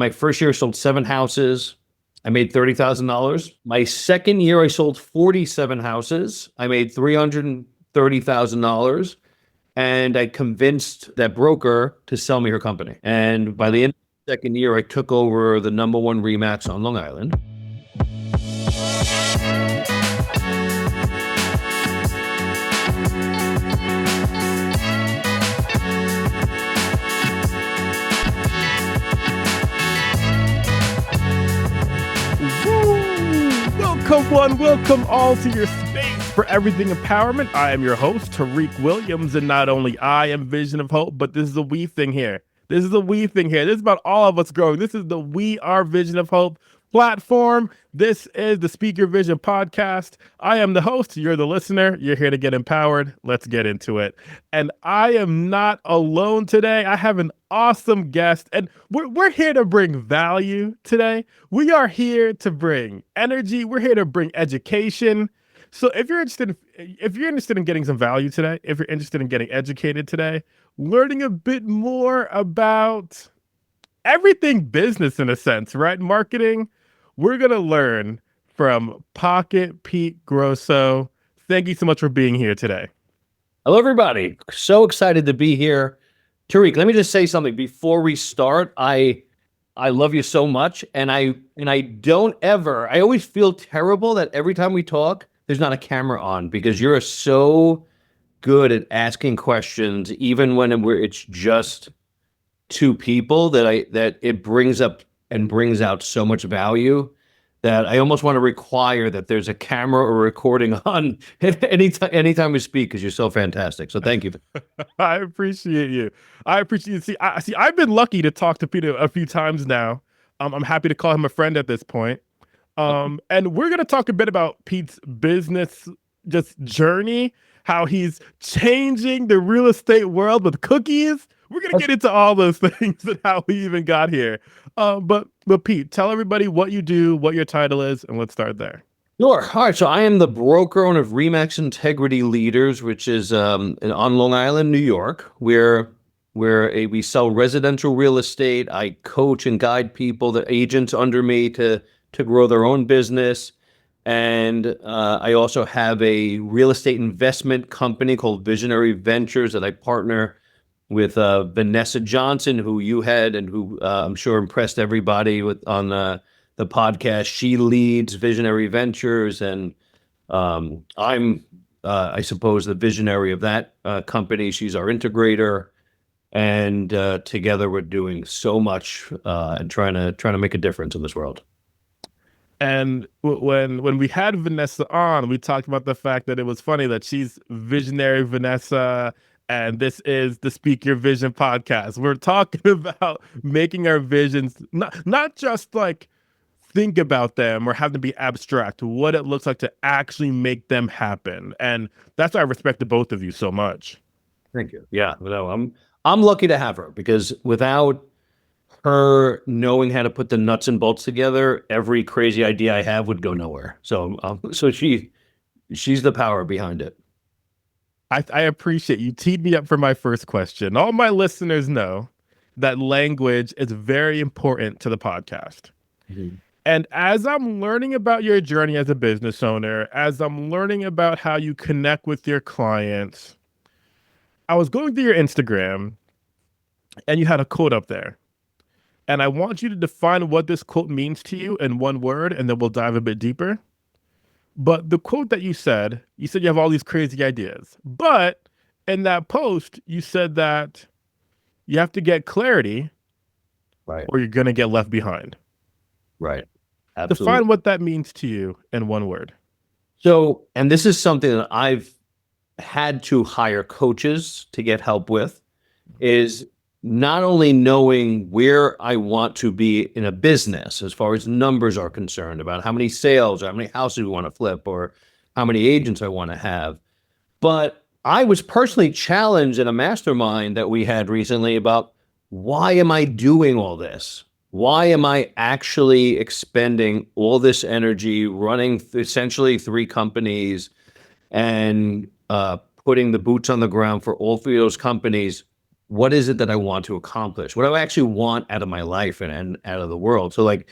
My first year I sold 7 houses. I made $30,000. My second year I sold 47 houses. I made $330,000. And I convinced that broker to sell me her company. And by the end of the second year, I took over the #1 RE/MAX on Long Island. Welcome all to your space for everything empowerment. I am your host, Tariq Williams, and not only I am Vision of Hope, but this is a we thing here. This is about all of us growing. This is the We Are Vision of Hope platform. This is the Speak Your Vision podcast. I am the host. You're the listener. You're here to get empowered. Let's get into it. And I am not alone today. I have an awesome guest, and we're here to bring value today. We are here to bring energy. We're here to bring education. So if you're interested in getting some value today, if you're interested in getting educated today, learning a bit more about everything business in a sense, right? Marketing, we're going to learn from Pocket Pete Grosso. Thank you so much for being here today. Hello, everybody. So excited to be here. Tariq, let me just say something before we start. I love you so much. And I always feel terrible that every time we talk, there's not a camera on, because you're so good at asking questions, even when it's just two people, that it brings up and brings out so much value that I almost want to require that there's a camera or recording on anytime we speak, because you're so fantastic. So thank you. I appreciate you. See, I've been lucky to talk to Peter a few times now. I'm happy to call him a friend at this point. And we're going to talk a bit about Pete's business just journey, how he's changing the real estate world with cookies. We're going to get into all those things and how we even got here. But Pete, tell everybody what you do, what your title is, and let's start there. Sure. All right. So I am the broker owner of RE/MAX Integrity Leaders, which is on Long Island, New York, where we sell residential real estate. I coach and guide people, the agents under me, to grow their own business. And I also have a real estate investment company called Visionary Ventures that I partner with Vanessa Johnson, who you had and who I'm sure impressed everybody on the podcast. She leads Visionary Ventures, and I'm, I suppose, the visionary of that company. She's our integrator, and together we're doing so much and trying to make a difference in this world. And when we had Vanessa on, we talked about the fact that it was funny that she's Visionary Vanessa, and this is the Speak Your Vision podcast. We're talking about making our visions, not just like think about them or have them be abstract, what it looks like to actually make them happen. And that's why I respect the both of you so much. Thank you. Yeah, no, I'm lucky to have her, because without her knowing how to put the nuts and bolts together, every crazy idea I have would go nowhere. So she's the power behind it. I appreciate you teed me up for my first question. All my listeners know that language is very important to the podcast. Mm-hmm. And as I'm learning about your journey as a business owner, as I'm learning about how you connect with your clients, I was going through your Instagram and you had a quote up there. And I want you to define what this quote means to you in one word, and then we'll dive a bit deeper. But the quote that you said you have all these crazy ideas. But in that post, you said that you have to get clarity, right, or you're going to get left behind. Right. Absolutely. Define what that means to you in one word. So, and this is something that I've had to hire coaches to get help with, is not only knowing where I want to be in a business as far as numbers are concerned, about how many sales or how many houses we want to flip or how many agents I want to have, but I was personally challenged in a mastermind that we had recently about, why am I doing all this? Why am I actually expending all this energy running essentially 3 companies and putting the boots on the ground for all 3 of those companies what is it that I want to accomplish? What do I actually want out of my life and out of the world? So like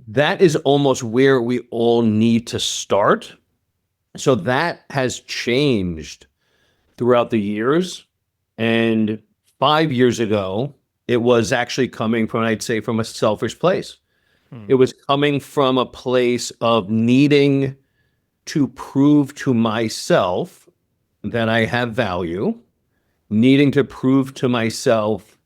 that is almost where we all need to start. So that has changed throughout the years. And 5 years ago, it was actually coming from, I'd say, from a selfish place. Hmm. It was coming from a place of needing to prove to myself that I have value, needing to prove to myself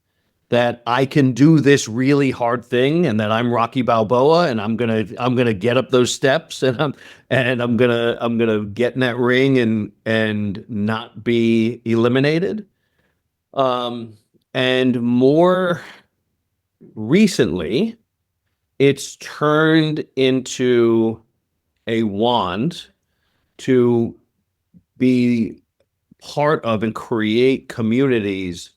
that I can do this really hard thing and that I'm Rocky Balboa and I'm gonna get up those steps and I'm gonna get in that ring and not be eliminated. Um, and more recently, it's turned into a want to be part of and create communities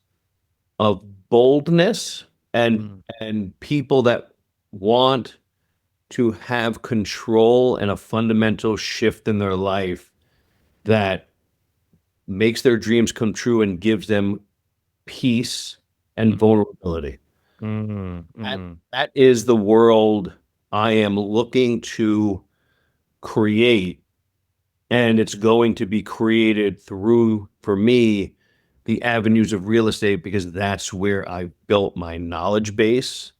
of boldness and Hmm. and people that want to have control and a fundamental shift in their life that makes their dreams come true and gives them peace and vulnerability. Hmm. That, Hmm. that is the world I am looking to create, and it's going to be created through, for me, the avenues of real estate because that's where I built my knowledge base.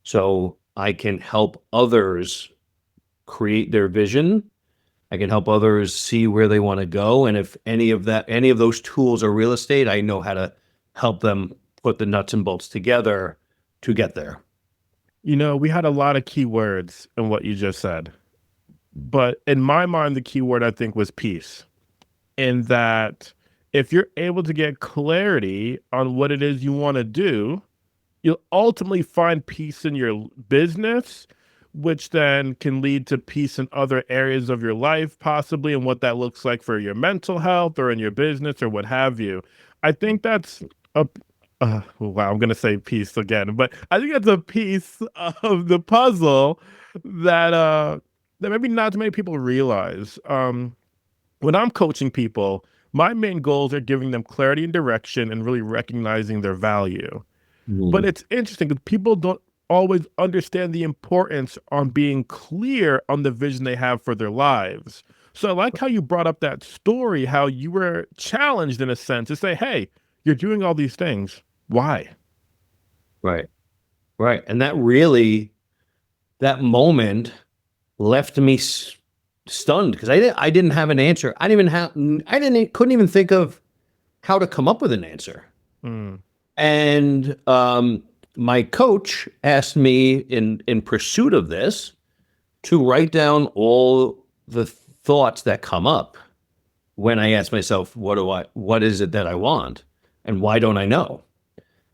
So I can help others create their vision. I can help others see where they want to go. And if any of those tools are real estate, I know how to help them put the nuts and bolts together to get there. We had a lot of keywords in what you just said, but in my mind, the keyword I think was peace. In that, if you're able to get clarity on what it is you want to do, you'll ultimately find peace in your business, which then can lead to peace in other areas of your life, possibly, and what that looks like for your mental health or in your business or what have you. I think that's a wow, I'm gonna say piece again, but I think that's a piece of the puzzle that that maybe not too many people realize. When I'm coaching people, my main goals are giving them clarity and direction and really recognizing their value. But Mm. it's interesting because people don't always understand the importance on being clear on the vision they have for their lives. So I like how you brought up that story, how you were challenged in a sense to say, hey, you're doing all these things. Why? Right. Right. And that moment left me stunned because I didn't have an answer. I didn't couldn't even think of how to come up with an answer. Mm, And my coach asked me in pursuit of this to write down all the thoughts that come up when I ask myself, what is it that I want? And why don't I know?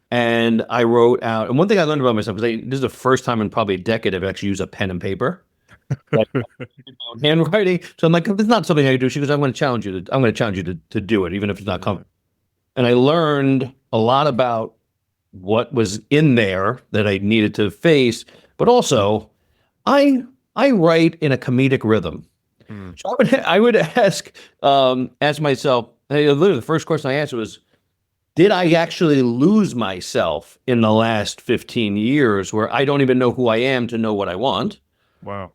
And I wrote out, and one thing I learned about myself, because this is the first time in probably a decade I've actually used a pen and paper, like my own handwriting. So I'm like, it's not something I do. She goes, I'm going to challenge you to do it, even if it's not yeah, comfortable. And I learned a lot about what was in there that I needed to face, but also I I write in a comedic rhythm. mm, So I would ask myself, hey, literally the first question I asked was, did I actually lose myself in the last 15 years where I don't even know who I am to know what I want? wow.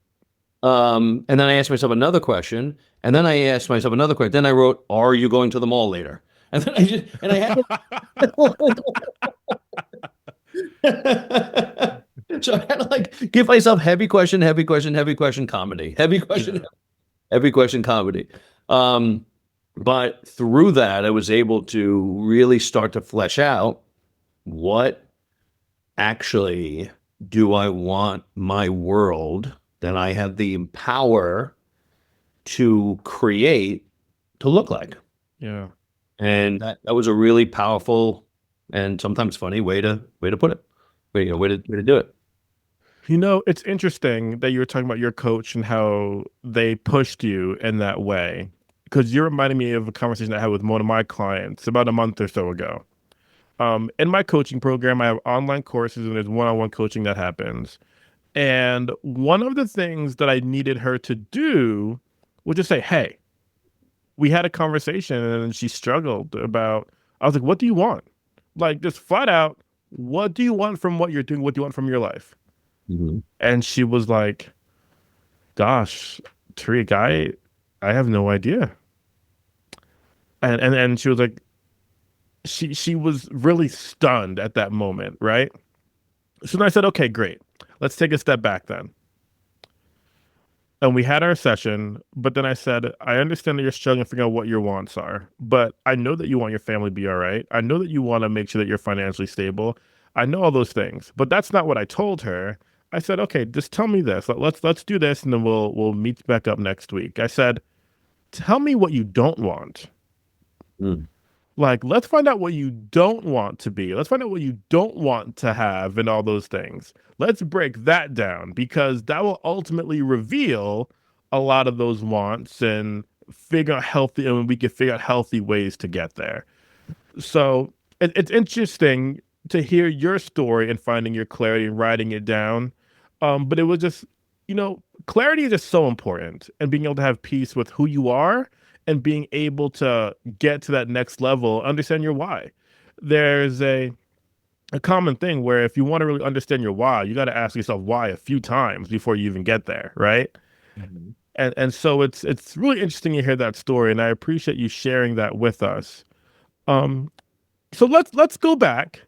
And then I asked myself another question, and then I asked myself another question. Then I wrote, "Are you going to the mall later?" And then I had so I had to like give myself heavy question, comedy, Yeah. heavy question, comedy. Um, but through that, I was able to really start to flesh out what actually do I want my world that I have the power to create to look like. Yeah. And that was a really powerful and sometimes funny way to put it. Way to do it. It's interesting that you were talking about your coach and how they pushed you in that way. Because you're reminding me of a conversation I had with one of my clients about a month or so ago. In my coaching program, I have online courses and there's one-on-one coaching that happens. And one of the things that I needed her to do was just say, hey, we had a conversation and she struggled about, I was like, what do you want? Like just flat out, what do you want from what you're doing? What do you want from your life? Mhm. And she was like, gosh, Tariq, I have no idea. And she was like, she was really stunned at that moment, right? So then I said, okay, great. Let's take a step back then. And we had our session, but then I said, I understand that you're struggling to figure out what your wants are, but I know that you want your family to be all right. I know that you want to make sure that you're financially stable. I know all those things, but that's not what I told her. I said, okay, just tell me this. Let's do this, and then we'll meet back up next week. I said, tell me what you don't want. Mm. Like, let's find out what you don't want to be. Let's find out what you don't want to have and all those things. Let's break that down because that will ultimately reveal a lot of those wants and figure out healthy, and we can figure out healthy ways to get there. So it's interesting to hear your story and finding your clarity and writing it down. But it was just, clarity is just so important and being able to have peace with who you are and being able to get to that next level, understand your why. There's a common thing where if you want to really understand your why, you got to ask yourself why a few times before you even get there, right? Mhm. And so it's really interesting to hear that story, and I appreciate you sharing that with us. Um, so let's go back.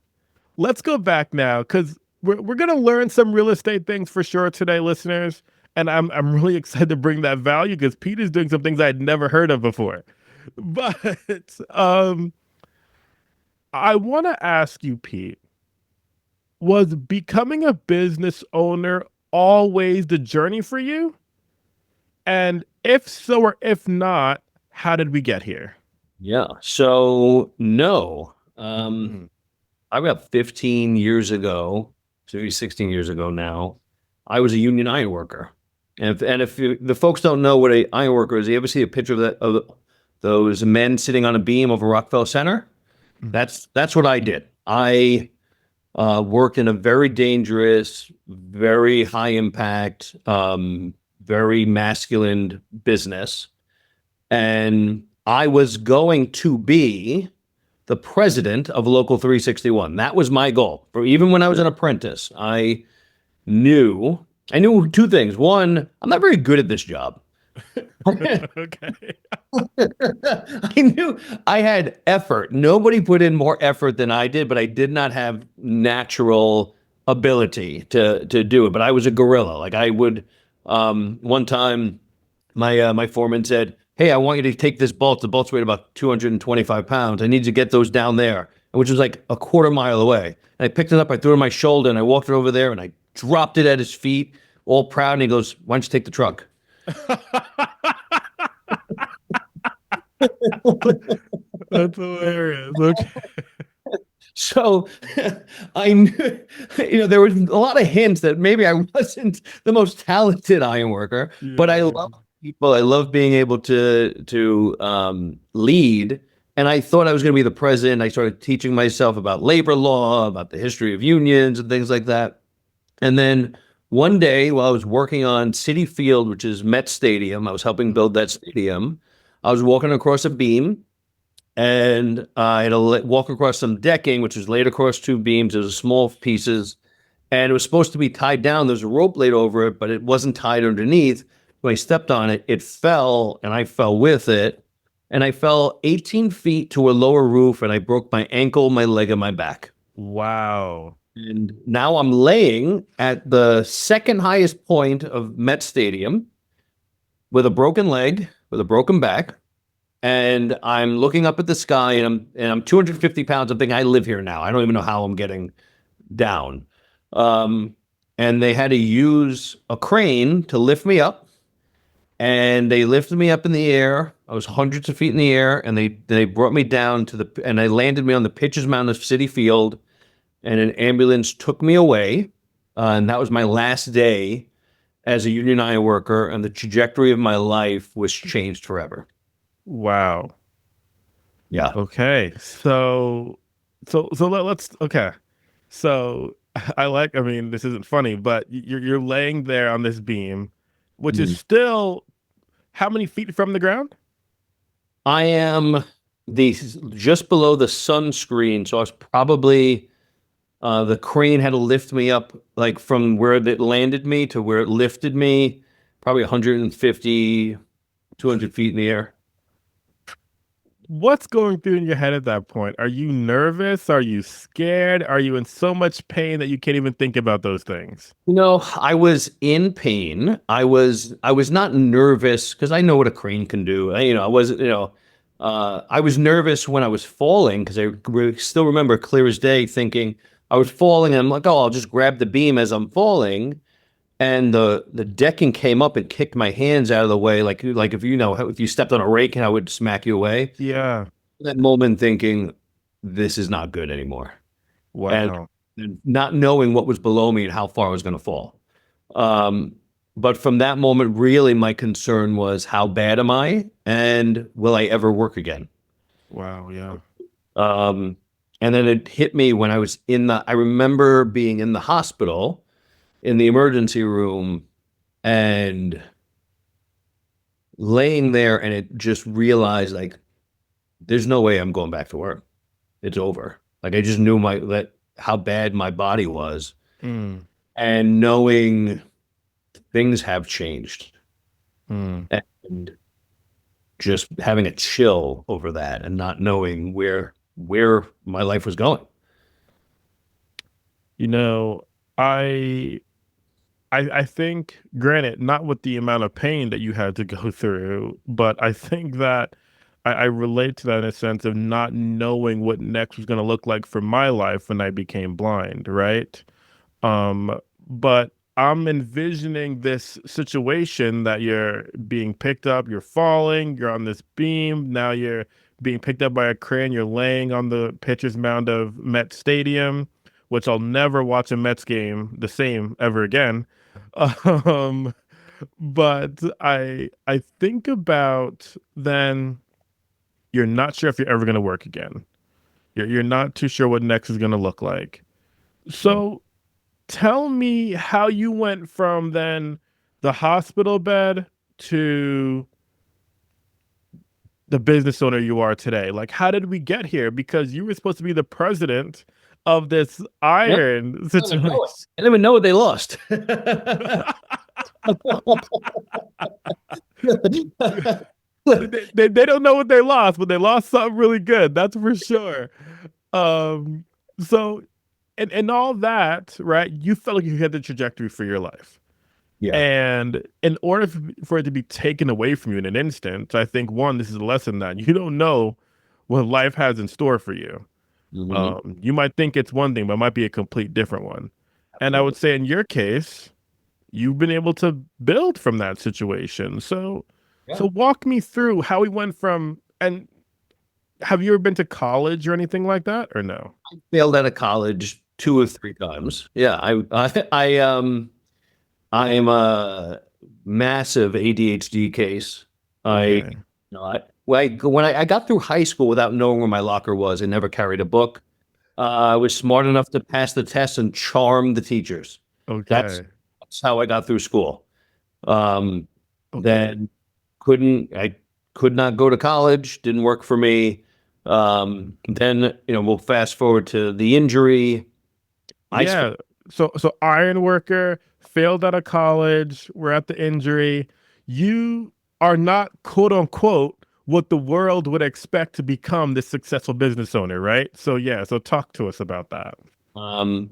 Let's go back now because we're gonna learn some real estate things for sure today, listeners. And I'm really excited to bring that value because Pete is doing some things I'd never heard of before. But I want to ask you, Pete, was becoming a business owner always the journey for you? And if so or if not, how did we get here? Yeah. So no. Mhm. About 15 years ago, so maybe 16 years ago now, I was a union iron worker. The folks don't know what a iron worker is, you ever see a picture of those men sitting on a beam over Rockefeller Center? Mhm. That's what I did. I worked in a very dangerous, very high impact, very masculine business, and I was going to be the president of Local 361. That was my goal. For even when I was an apprentice, knew I knew two things. One, I'm not very good at this job. Okay. I knew I had effort. Nobody put in more effort than I did, but I did not have natural ability to do it. But I was a gorilla. Like I would one time my foreman said, "Hey, I want you to take this bolt. The bolt's weighed about 225 pounds. I need to get those down there," which was like a quarter mile away. And I picked it up, I threw it on my shoulder, and I walked it over there, and I dropped it at his feet, all proud. And he goes, "Why don't you take the truck?" That's hilarious. Okay. So I knew, there was a lot of hints that maybe I wasn't the most talented iron worker, but I Yeah. love people. I love being able to lead. And I thought I was going to be the president. I started teaching myself about labor law, about the history of unions and things like that. And then one day, while I was working on City Field, which is Met Stadium, I was helping build that stadium. I was walking across a beam and I had to walk across some decking, which was laid across two beams. It was small pieces, and it was supposed to be tied down. There's a rope laid over it, but it wasn't tied underneath. When I stepped on it, it fell, and I fell with it. And I fell 18 feet to a lower roof, and I broke my ankle, my leg, and my back. Wow. And now I'm laying at the second highest point of Met Stadium with a broken leg, with a broken back, and I'm looking up at the sky, and I'm 250 pounds. I'm thinking I live here now. I don't even know how I'm getting down. Um, and they had to use a crane to lift me up, and they lifted me up in the air. I was hundreds of feet in the air, and they brought me down and they landed me on the pitcher's mound of City Field, and an ambulance took me away, and that was my last day as a union iron worker, and the trajectory of my life was changed forever. Wow. Yeah. Okay. So let's okay. So I mean, this isn't funny, but you're laying there on this beam, which is Mm. still how many feet from the ground? I am. the just below the sunscreen. So I was probably the crane had to lift me up like from where it landed me to where it lifted me, probably 150, 200 feet in the air. What's going through in your head at that point? Are you nervous? Are you scared? Are you in so much pain that you can't even think about those things? I was in pain. I was not nervous because I know what a crane can do. I wasn't, I was nervous when I was falling because still remember clear as day thinking I was falling and I'm like, oh, I'll just grab the beam as I'm falling. And the decking came up and kicked my hands out of the way, like if you stepped on a rake and I would smack you away. Yeah. That moment thinking, this is not good anymore. And Wow. not knowing what was below me and how far I was going to fall. Um, but from that moment, really, my concern was how bad am I, and will I ever work again? Wow. Yeah. Um, and then it hit me when I was I remember being in the hospital in the emergency room and laying there, and it just realized like, there's no way I'm going back to work. It's over. Like I just knew that how bad my body was, Mm, and knowing things have changed mm. and just having a chill over that and not knowing where my life was going. You know, I I think, granted, not with the amount of pain that you had to go through, but I think that I relate to that in a sense of not knowing what next was going to look like for my life when I became blind, right? Um, but I'm envisioning this situation that you're being picked up, you're falling, you're on this beam, now you're being picked up by a crane, you're laying on the pitcher's mound of Met Stadium, which I'll never watch a Mets game the same ever again. Um, but I think about then you're not sure if you're ever going to work again. You're not too sure what next is going to look like. So tell me how you went from then the hospital bed to the business owner you are today. Like, how did we get here? Because you were supposed to be the president of this Yep. iron I didn't even know it. situation. I didn't even know what they lost. They don't know what they lost, but they lost something really good. That's for sure. Um, so and all that, right? You felt like you had the trajectory for your life. Yeah. And in order for it to be taken away from you in an instant, I think one, this is a lesson that you don't know what life has in store for you. Hmm. You might think it's one thing, but it might be a complete different one. And I would Absolutely. say in your case, you've been able to build from that situation. So Yeah. walk me through how we went from, and have you ever been to college or anything like that or no? Failed out of college 2 or 3 times. Yeah. I am a massive ADHD case. I, Okay. when I got through high school without knowing where my locker was, I never carried a book. I was smart enough to pass the test and charm the teachers. That's, Okay. that's how I got through school. Um, Okay. then I could not go to college. Didn't work for me. Then we'll fast forward to the injury. I spent Yeah. So iron worker, failed out of college, we're at the injury. You are not quote unquote what the world would expect to become this successful business owner, right? So yeah, so talk to us about that.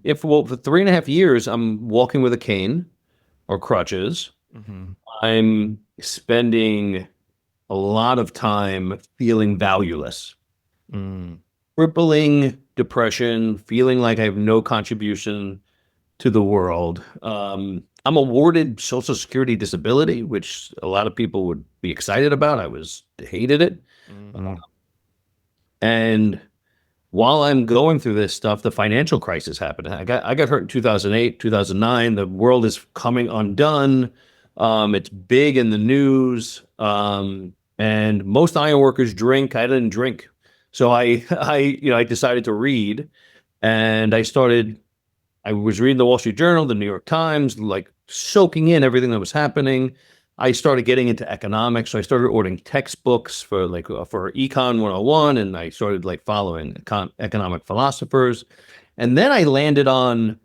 if well for 3.5 years, I'm walking with a cane or crutches. Hmm. I'm spending a lot of time feeling valueless, Mm, crippling depression, feeling like I have no contribution to the world. I'm awarded Social Security disability, which a lot of people would be excited about. I was hated it. Uh, hmm. and while I'm going through this stuff, the financial crisis happened. I got hurt in 2008, 2009. The world is coming undone. It's big in the news. And most iron workers drink. I didn't drink. So I decided to read, and I was reading the Wall Street Journal, the New York Times, like soaking in everything that was happening. I started getting into economics. So I started ordering textbooks for Econ 101, and I started like following economic philosophers. And then I landed on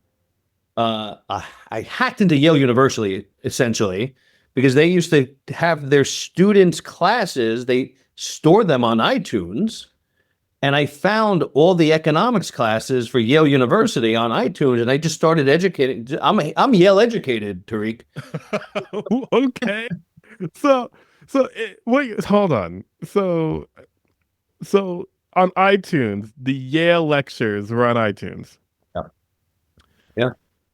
I hacked into Yale University essentially because they used to have their students' classes, they stored them on iTunes. And I found all the economics classes for Yale University on iTunes, and I just started educating. I'm Yale educated, Tariq. Okay. Wait, hold on. So on iTunes, the Yale lectures were on iTunes. Yeah. Yeah.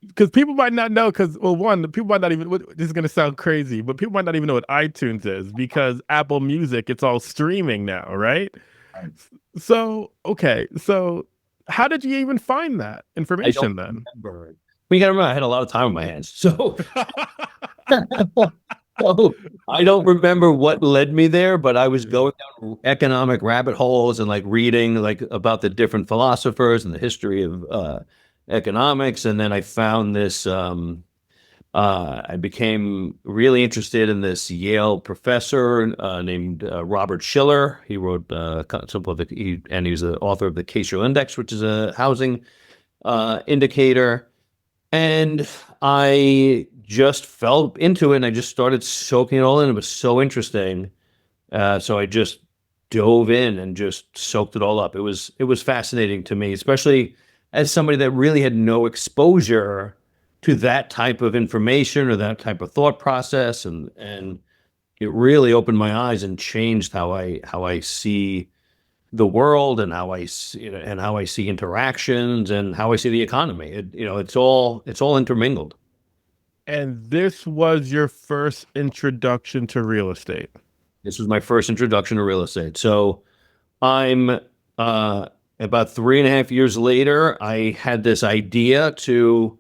Because people might not know, because well, one, people might not even. This is gonna sound crazy, but people might not even know what iTunes is because Apple Music, it's all streaming now, right? So okay, so how did you even find that I don't information then? remember. Well, you got to remember, I had a lot of time on my hands, so so I don't remember what led me there, but I was going down economic rabbit holes and like reading like about the different philosophers and the history of economics, and then I found this. I became really interested in this Yale professor named Robert Schiller. He wrote some of and he's the author of the Case-Shiller Index, which is a housing indicator. And I just fell into it and I just started soaking it all in. It was so interesting. So I just dove in and just soaked it all up. It was fascinating to me, especially as somebody that really had no exposure to that type of information or that type of thought process. And it really opened my eyes and changed how I see the world and how I see, and how I see interactions and how I see the economy. It's all intermingled. And this was your first introduction to real estate. This was my first introduction to real estate. So I'm about 3.5 years later, I had this idea to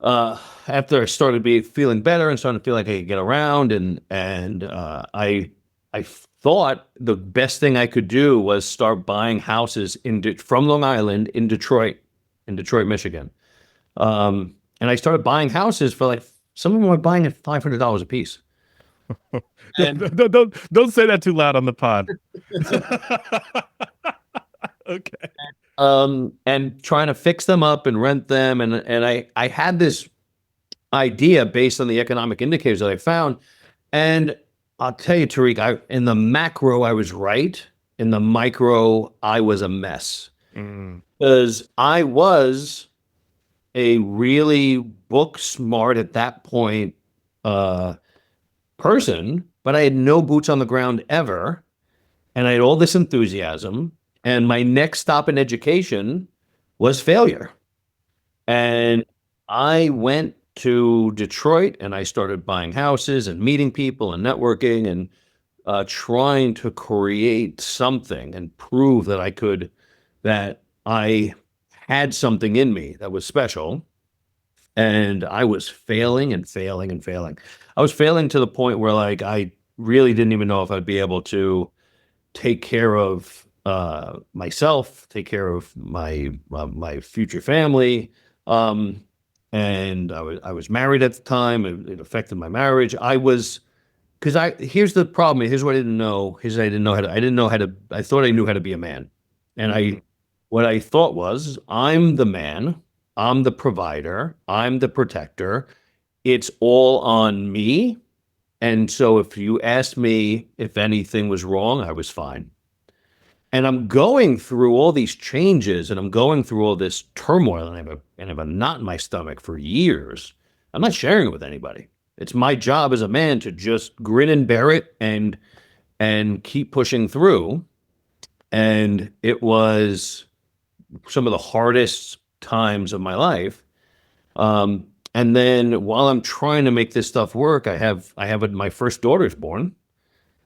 after I started feeling better and starting to feel like I could get around and I thought the best thing I could do was start buying houses from Long Island in Detroit, Michigan. And I started buying houses for like some of them were buying at $500 a piece. And Don't say that too loud on the pod. Okay. and trying to fix them up and rent them. And I had this idea based on the economic indicators that I found. And I'll tell you, Tariq, in the macro, I was right. In the micro, I was a mess because I was a really book smart at that point person, but I had no boots on the ground ever. And I had all this enthusiasm. And my next stop in education was failure. And I went to Detroit and I started buying houses and meeting people and networking and trying to create something and prove that I had something in me that was special. And I was failing and failing and failing. I was failing to the point where like I really didn't even know if I'd be able to take care of myself, take care of my future family. And I was married at the time. It affected my marriage. Here's the problem. Here's what I didn't know. I thought I knew how to be a man. And what I thought was, I'm the man, I'm the provider, I'm the protector. It's all on me. And so if you asked me if anything was wrong, I was fine. And I'm going through all these changes and I'm going through all this turmoil and I have a knot in my stomach for years. I'm not sharing it with anybody. It's my job as a man to just grin and bear it and keep pushing through. And it was some of the hardest times of my life. And then while I'm trying to make this stuff work, my first daughter's born.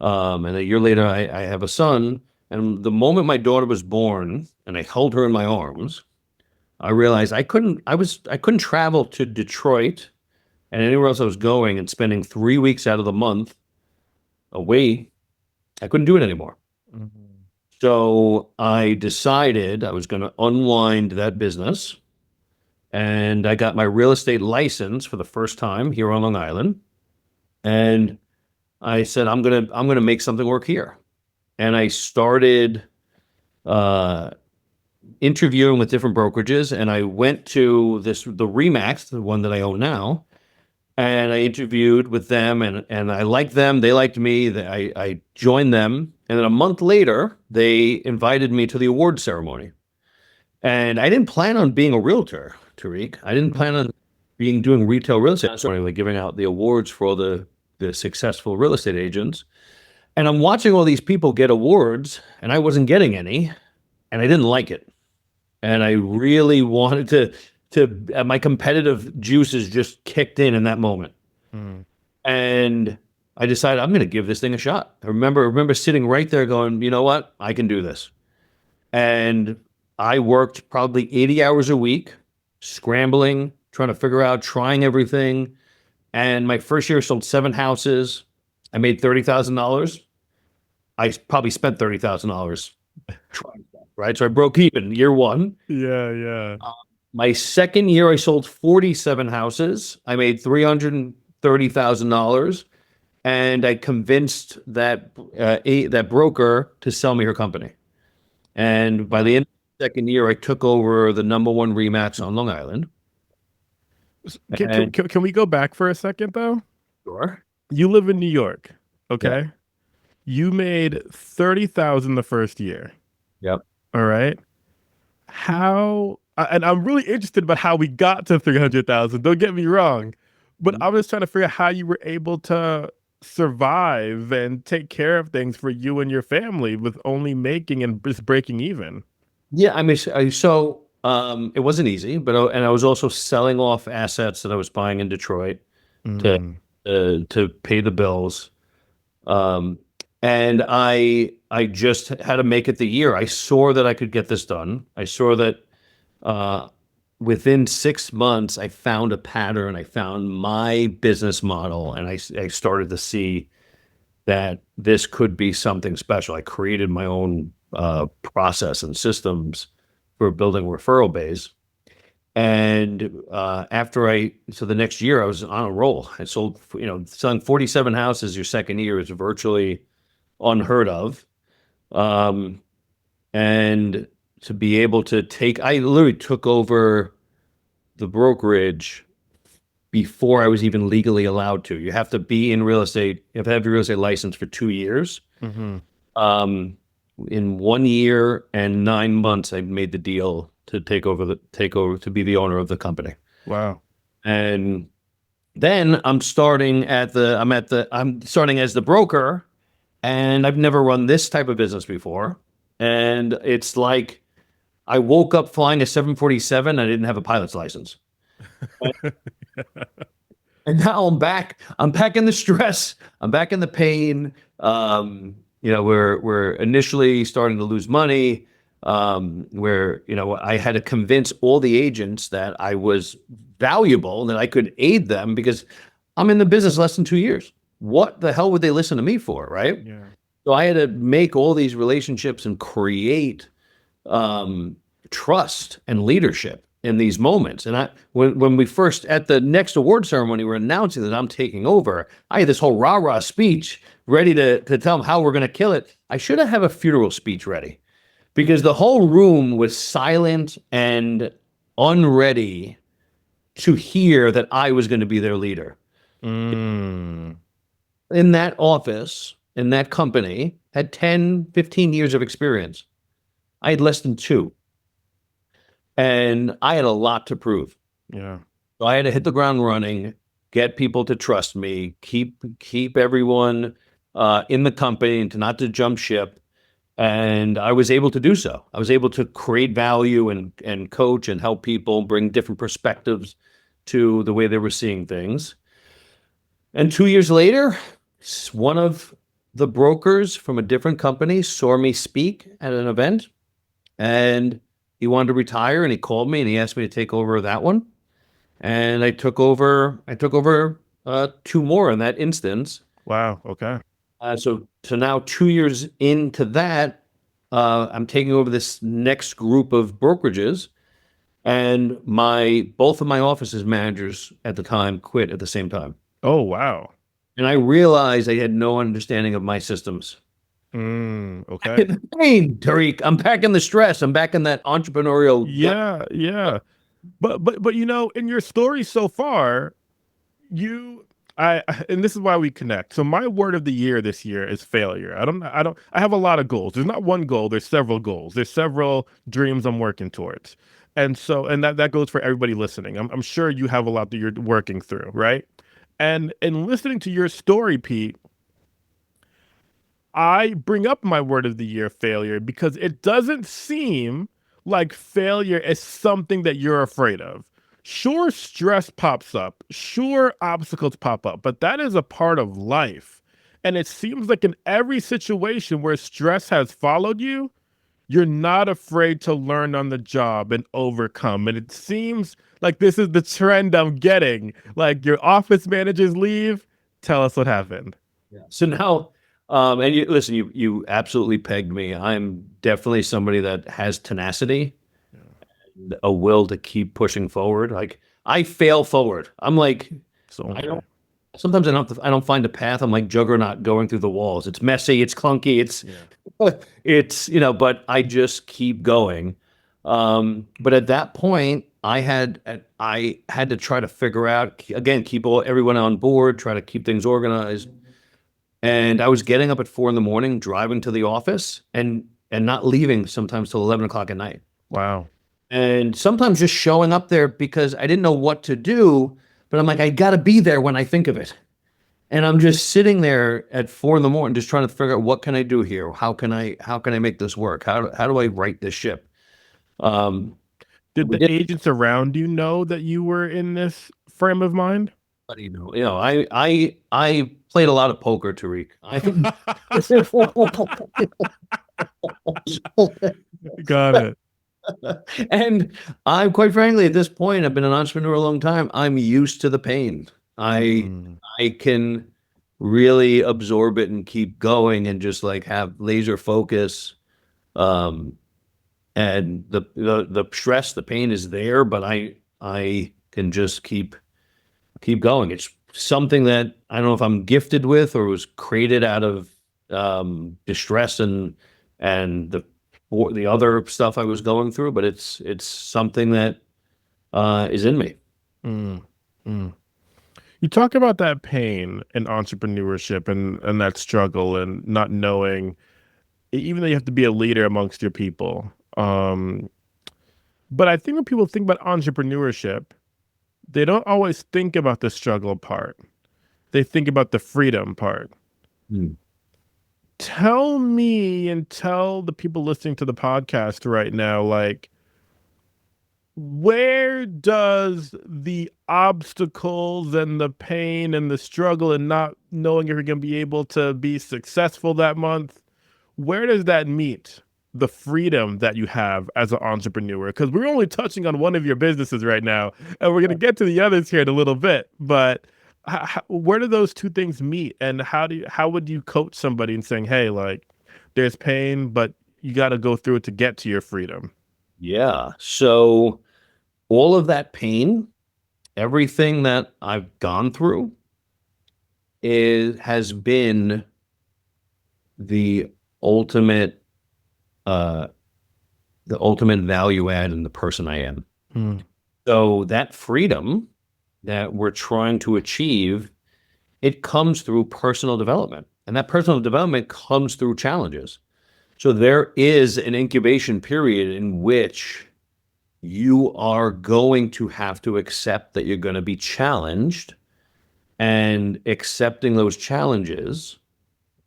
And a year later, I have a son. And the moment my daughter was born and I held her in my arms, I realized I couldn't travel to Detroit and anywhere else I was going and spending 3 weeks out of the month away. I couldn't do it anymore. So I decided I was going to unwind that business. And I got my real estate license for the first time here on Long Island. And I said, I'm gonna make something work here. And I started uh, interviewing with different brokerages, and I went to the Remax, the one that I own now, and I interviewed with them, and I liked them. They liked me. I joined them, and then a month later, they invited me to the award ceremony. And I didn't plan on being a realtor, Tariq. I didn't plan on doing retail real estate. So like giving out the awards for all the successful real estate agents. And I'm watching all these people get awards, and I wasn't getting any, and I didn't like it. And I really wanted to my competitive juices just kicked in that moment. Mm. And I decided I'm going to give this thing a shot. I remember sitting right there going, you know what? I can do this. And I worked probably 80 hours a week, scrambling, trying to figure out, trying everything. And my first year sold 7 houses. I made $30,000. I probably spent $30,000 trying that, right? So I broke even year one. Yeah, yeah. My second year, I sold 47 houses. I made $330,000, and I convinced that broker to sell me her company. And by the end of the second year, I took over the #1 Remax on Long Island. Can we go back for a second though? Sure. You live in New York, okay? Yeah. You made 30,000 the first year. Yep. All right. How and I'm really interested about how we got to 300,000. Don't get me wrong. But I'm just trying to figure out how you were able to survive and take care of things for you and your family with only making and just breaking even. Yeah, I mean, it wasn't easy, but and I was also selling off assets that I was buying in Detroit to Mm. to pay the bills. Um, and I just had to make it the year. I saw that I could get this done. I saw that uh, within 6 months, I found a pattern. I found my business model, and I started to see that this could be something special. I created my own process and systems for building referral base. And so the next year I was on a roll. I sold, selling 47 houses your second year is virtually unheard of. Um, and to be able to I literally took over the brokerage before I was even legally allowed to. You have to be in real estate. You have to have your real estate license for 2 years. Hmm. In 1 year and 9 months, I made the deal to take over to be the owner of the company. Wow. And then I'm starting as the broker, and I've never run this type of business before. And it's like I woke up flying a 747. I didn't have a pilot's license. And now I'm back. I'm back in the stress. I'm back in the pain. We're initially starting to lose money. Where I had to convince all the agents that I was valuable and that I could aid them because I'm in the business less than 2 years. What the hell would they listen to me for, right? Yeah. So I had to make all these relationships and create trust and leadership in these moments. And when we first at the next award ceremony, we're announcing that I'm taking over. I had this whole rah-rah speech ready to tell them how we're going to kill it. I should have a funeral speech ready because the whole room was silent and unready to hear that I was going to be their leader. Mm. In that office, in that company, had 10, 15 years of experience. I had less than 2. And I had a lot to prove. Yeah. So I had to hit the ground running, get people to trust me, keep everyone in the company and not to jump ship. And I was able to do so. I was able to create value and coach and help people bring different perspectives to the way they were seeing things. And 2 years later, one of the brokers from a different company saw me speak at an event, and he wanted to retire, and he called me and he asked me to take over that one. And I took over 2 more in that instance. Wow. Okay. So now 2 years into that, I'm taking over this next group of brokerages, and both of my offices managers at the time quit at the same time. Oh, wow. And I realized I had no understanding of my systems. Okay. In the pain, Tariq. I'm back in the stress. I'm back in that entrepreneurial gut. Yeah, yeah. But in your story so far, you and this is why we connect. So my word of the year this year is failure. I have a lot of goals. There's not one goal, there's several goals. There's several dreams I'm working towards. And that goes for everybody listening. I'm sure you have a lot that you're working through, right? And in listening to your story, Pete, I bring up my word of the year, failure, because it doesn't seem like failure is something that you're afraid of. Sure, stress pops up. Sure, obstacles pop up, but that is a part of life. And it seems like in every situation where stress has followed you, you're not afraid to learn on the job and overcome. And it seems like this is the trend I'm getting. Like your office managers leave. Tell us what happened. Yeah. So now, and you listen, you absolutely pegged me. I'm definitely somebody that has tenacity, a will to keep pushing forward. Like I fail forward. I'm like, So, I okay. don't. Sometimes I don't find a path. I'm like Juggernaut going through the walls. It's messy. It's clunky. Yeah. It's but I just keep going. But at that point, I had to try to figure out again, keep everyone on board, try to keep things organized. And I was getting up at 4 in the morning, driving to the office, and not leaving sometimes till 11 o'clock at night. Wow. And sometimes just showing up there because I didn't know what to do, but I'm like, I got to be there when I think of it. And I'm just sitting there at 4 in the morning, just trying to figure out what can I do here? How can I make this work? How do I right this ship? Um, Did we the did, agents around you know that you were in this frame of mind? but I played a lot of poker, Tariq. I think, Got it. and I'm quite frankly at this point, I've been an entrepreneur a long time. I'm used to the pain. I Mm, I can really absorb it and keep going and just like have laser focus. Um, and the stress, the pain is there, but I can just keep going. It's something that I don't know if I'm gifted with or was created out of distress and the other stuff I was going through, but it's something that is in me. mm, mm. You talk about that pain in entrepreneurship and that struggle and not knowing, even though you have to be a leader amongst your people. But I think when people think about entrepreneurship, they don't always think about the struggle part. They think about the freedom part. Hmm. Tell me and tell the people listening to the podcast right now, like, where does the obstacles and the pain and the struggle and not knowing if you're going to be able to be successful that month, where does that meet the freedom that you have as an entrepreneur? Because we're only touching on one of your businesses right now, and we're going to get to the others here in a little bit. But where do those two things meet, and how would you coach somebody in saying, "Hey, like, there's pain, but you got to go through it to get to your freedom." Yeah. So all of that pain, everything that I've gone through has been the ultimate uh the ultimate value add in the person I am. Mm, So that freedom that we're trying to achieve, it comes through personal development. And that personal development comes through challenges. So there is an incubation period in which you are going to have to accept that you're going to be challenged, and accepting those challenges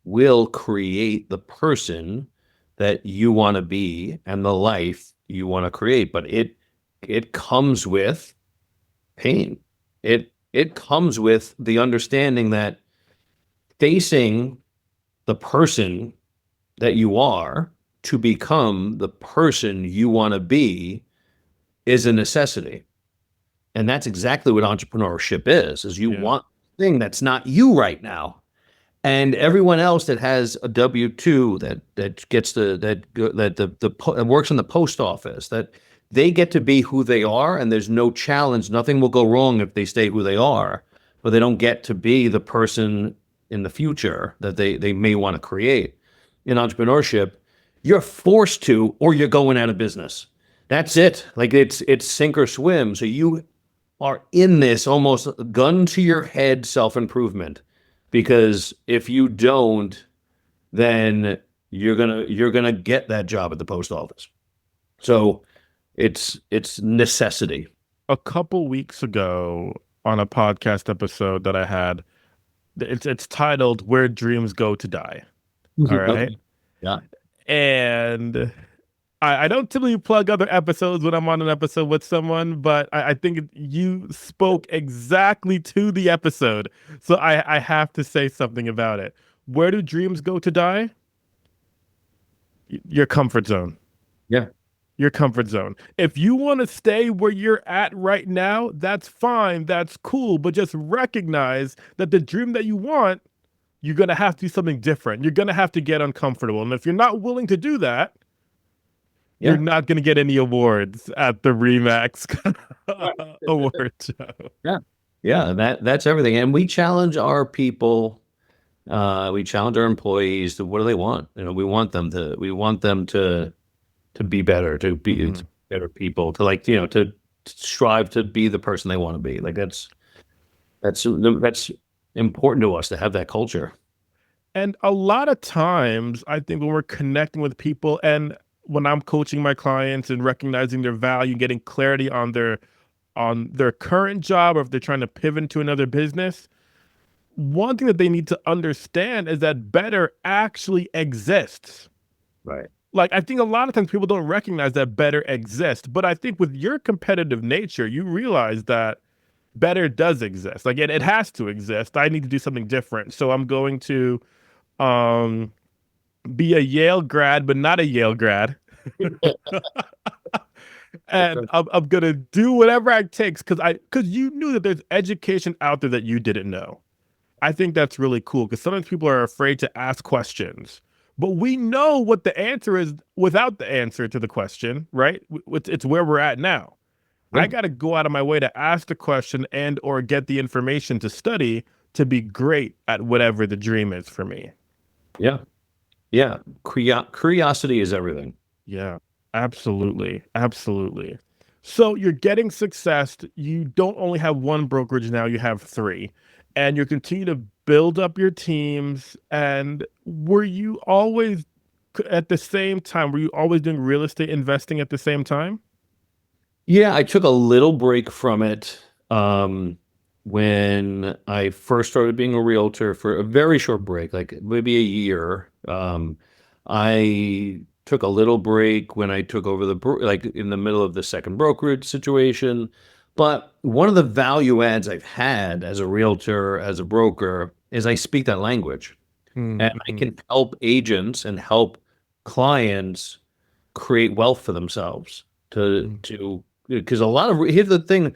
will create the person that you want to be and the life you want to create. But it comes with pain. It comes with the understanding that facing the person that you are to become the person you want to be is a necessity. And that's exactly what entrepreneurship is you yeah. want a thing that's not you right now. And everyone else that has a W-2 that gets that works in the post office, that they get to be who they are, and there's no challenge. Nothing will go wrong if they stay who they are. but they don't get to be the person in the future that they may want to create. In entrepreneurship, you're forced to, or you're going out of business. That's it. Like it's sink or swim. So you are in this almost gun to your head self-improvement, because if you don't, then you're gonna get that job at the post office. So it's necessity. A couple weeks ago on a podcast episode that I had, it's titled "Where Dreams Go to Die." All right, Okay. Yeah. and I don't typically plug other episodes when I'm on an episode with someone, but I think you spoke exactly to the episode, so I have to say something about it. Where do dreams go to die? Your comfort zone. Yeah. Your comfort zone. If you want to stay where you're at right now, that's fine. That's cool. But just recognize that the dream that you want, you're going to have to do something different. You're going to have to get uncomfortable. And if you're not willing to do that, you're Yeah. not going to get any awards at the Remax award show. Yeah. Yeah. That's everything. And we challenge our people, we challenge our employees to what do they want? We want them to be better, to better people, to to strive to be the person they want to be. Like that's important to us to have that culture. And a lot of times, I think when we're connecting with people and when I'm coaching my clients and recognizing their value, getting clarity on their current job, or if they're trying to pivot to another business, one thing that they need to understand is that better actually exists. Right. Like, I think a lot of times people don't recognize that better exists, but I think with your competitive nature, you realize that better does exist. Like it has to exist. I need to do something different. So I'm going to um, be a Yale grad, but not a Yale grad. And I'm gonna do whatever it takes because you knew that there's education out there that you didn't know. I think that's really cool because sometimes people are afraid to ask questions, but we know what the answer is without the answer to the question, right? It's where we're at now. I Yeah. got to go out of my way to ask the question and or get the information to study to be great at whatever the dream is for me. Yeah. Yeah. Curiosity is everything. Yeah, absolutely. Absolutely. So you're getting success. You don't only have one brokerage now, you have three. And you continue to build up your teams. And were you always at the same time, were you always doing real estate investing at the same time? Yeah, I took a little break from it when I first started being a realtor for a very short break, like maybe a year. I took a little break when I took over like in the middle of the second brokerage situation. But one of the value adds I've had as a realtor, as a broker, is I speak that language, and I Mm-hmm. can help agents and help clients create wealth for themselves to because here's the thing,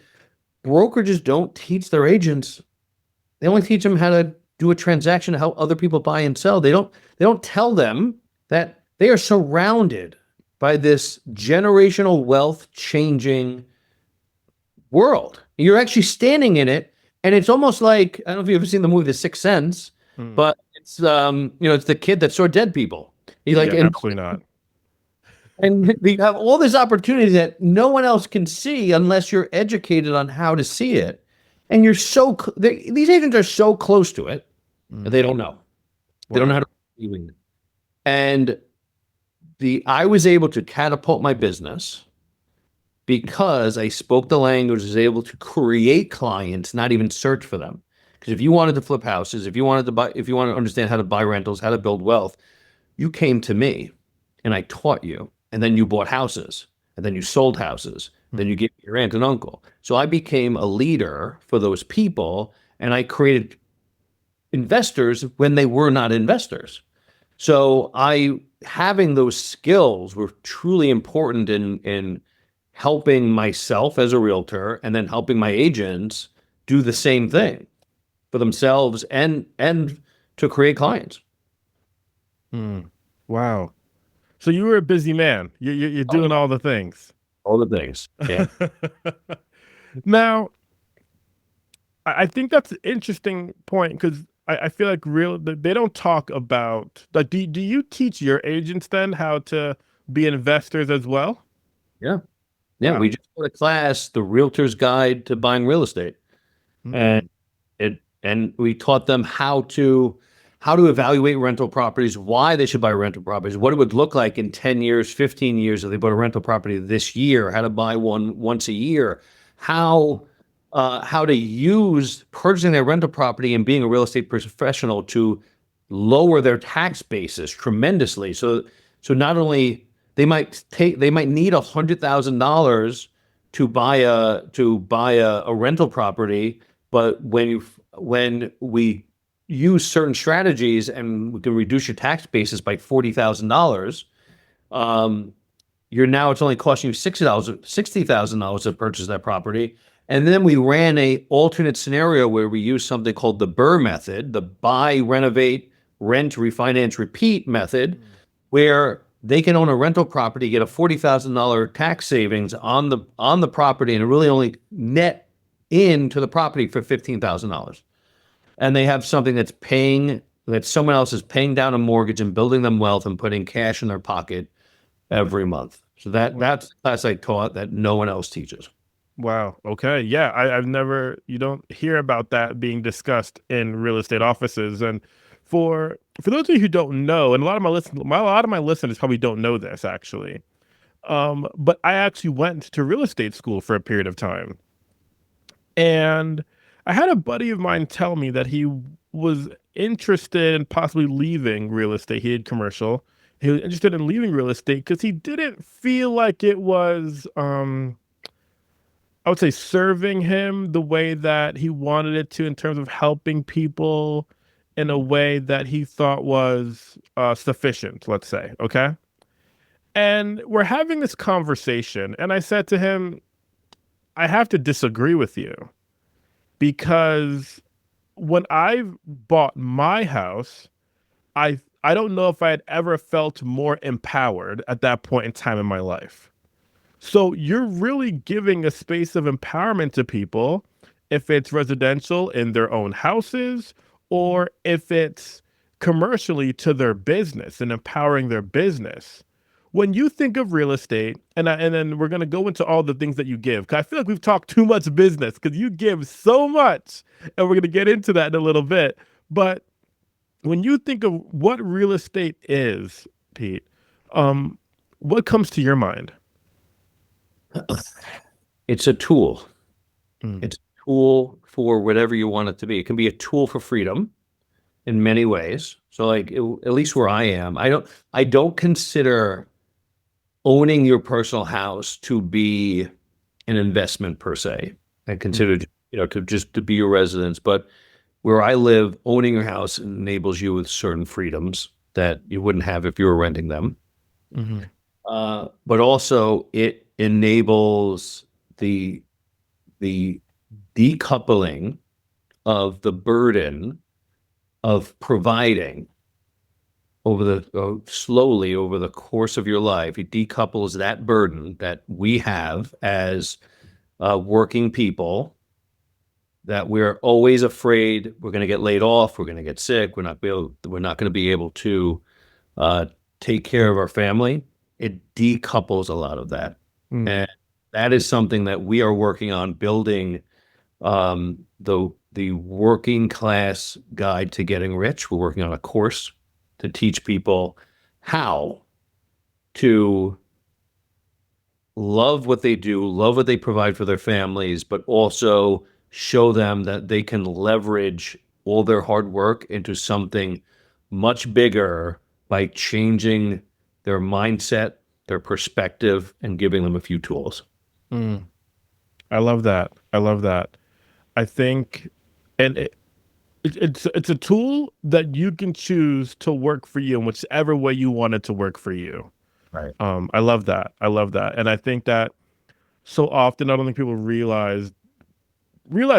brokerages don't teach their agents. They only teach them how to do a transaction, how other people buy and sell. They don't tell them that they are surrounded by this generational wealth changing world. You're actually standing in it, and it's almost like, I don't know if you've ever seen the movie The Sixth Sense, Mm. but it's the kid that saw dead people. He like Yeah, absolutely not. and you have all this opportunity that no one else can see unless you're educated on how to see it. And these agents are so close to it that Mm. they don't know. They don't know how Wow. to doing it. And I was able to catapult my business because I spoke the language, was able to create clients, not even search for them. Because if you wanted to flip houses, if you wanted to buy, if you want to understand how to buy rentals, how to build wealth, you came to me and I taught you. And then you bought houses, and then you sold houses, then you gave your aunt and uncle. So I became a leader for those people, and I created investors when they were not investors. So having those skills were truly important in helping myself as a realtor, and then helping my agents do the same thing for themselves and to create clients. Mm. Wow. So you were a busy man. You're doing all the things. All the things. Yeah. Now, I think that's an interesting point because I feel like they don't talk about like do you teach your agents then how to be investors as well? Yeah. Yeah. We Wow. just put a class, The Realtor's Guide to Buying Real Estate. And Mm, and we taught them how to evaluate rental properties, why they should buy rental properties, what it would look like in 10 years, 15 years if they bought a rental property this year, how to buy one once a year, how how to use purchasing their rental property and being a real estate professional to lower their tax basis tremendously. So not only they might need $100,000 to buy a rental property, but when we use certain strategies and we can reduce your tax basis by $40,000, um, it's only costing you $60,000 to purchase that property. And then we ran a alternate scenario where we used something called the Burr method, the buy, renovate, rent, refinance, repeat method, where they can own a rental property, get a $40,000 tax savings on the property, and really only net into the property for $15,000. And they have something that someone else is paying down a mortgage and building them wealth and putting cash in their pocket every month. So that's the class I taught that no one else teaches. wow. Okay. Yeah. I've never, you don't hear about that being discussed in real estate offices. And for those of you who don't know, and a lot of my listeners probably don't know this actually. But I actually went to real estate school for a period of time. And I had a buddy of mine tell me that he was interested in possibly leaving real estate. He did commercial. He was interested in leaving real estate because he didn't feel like it was I would say serving him the way that he wanted it to in terms of helping people in a way that he thought was sufficient, let's say. Okay. And we're having this conversation. And I said to him, I have to disagree with you because when I bought my house, I don't know if I had ever felt more empowered at that point in time in my life. So you're really giving a space of empowerment to people if it's residential in their own houses or if it's commercially to their business and empowering their business. When you think of real estate, and then we're going to go into all the things that you give, because I feel like we've talked too much business because you give so much, and we're going to get into that in a little bit. But when you think of what real estate is, Pete, um, what comes to your mind? It's a tool. Mm, It's a tool for whatever you want it to be. It can be a tool for freedom in many ways. So like at least where I don't consider owning your personal house to be an investment per se. I mm, consider to just to be your residence, but where I live, owning your house enables you with certain freedoms that you wouldn't have if you were renting them. mhm, But also it enables the decoupling of the burden of providing slowly over the course of your life. It decouples that burden that we have as working people, that we're always afraid we're going to get laid off, we're going to get sick, we're not going to be able to uh, take care of our family. It decouples a lot of that, mm, and that is something that we are working on building. The working class guide to getting rich. We're working on a course to teach people how to love what they do, love what they provide for their families, but also show them that they can leverage all their hard work into something much bigger by changing their mindset, their perspective, and giving them a few tools. mm. I love that. I love that. I think, and it's a tool that you can choose to work for you in whichever way you want it to work for you. Right. I love that. I love that, and I think that so often I don't think people realize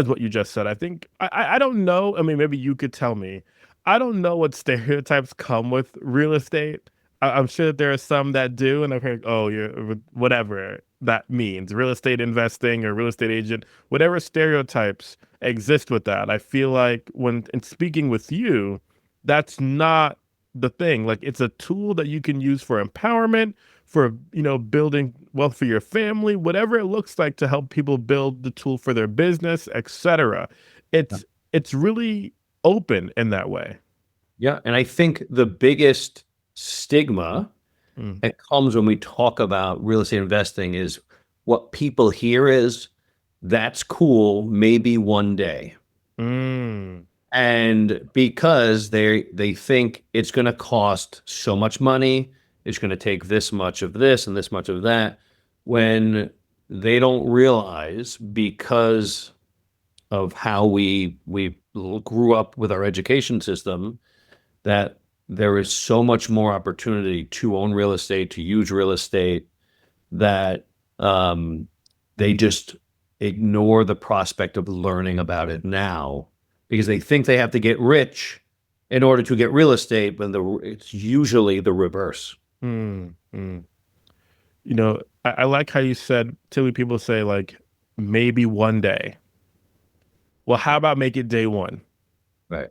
what you just said. I think I don't know. I mean, maybe you could tell me. I don't know what stereotypes come with real estate. I'm sure that there are some that do, and I've heard, oh, you're whatever. that means, real estate investing or real estate agent, whatever stereotypes exist with that. I feel like when in speaking with you, that's not the thing. Like it's a tool that you can use for empowerment, for building wealth for your family, whatever it looks like to help people build the tool for their business, etc. It's really open in that way. Yeah. And I think the biggest stigma Mm. that comes when we talk about real estate investing is what people hear is that's cool, maybe one day. Mm. And because they think it's going to cost so much money, it's going to take this much of this and this much of that, when they don't realize because of how we grew up with our education system that there is so much more opportunity to own real estate, to use real estate, that they just ignore the prospect of learning about it now because they think they have to get rich in order to get real estate, but it's usually the reverse. Mm. Mm. I like how you said, typically people say like maybe one day. Well, how about make it day one? Right.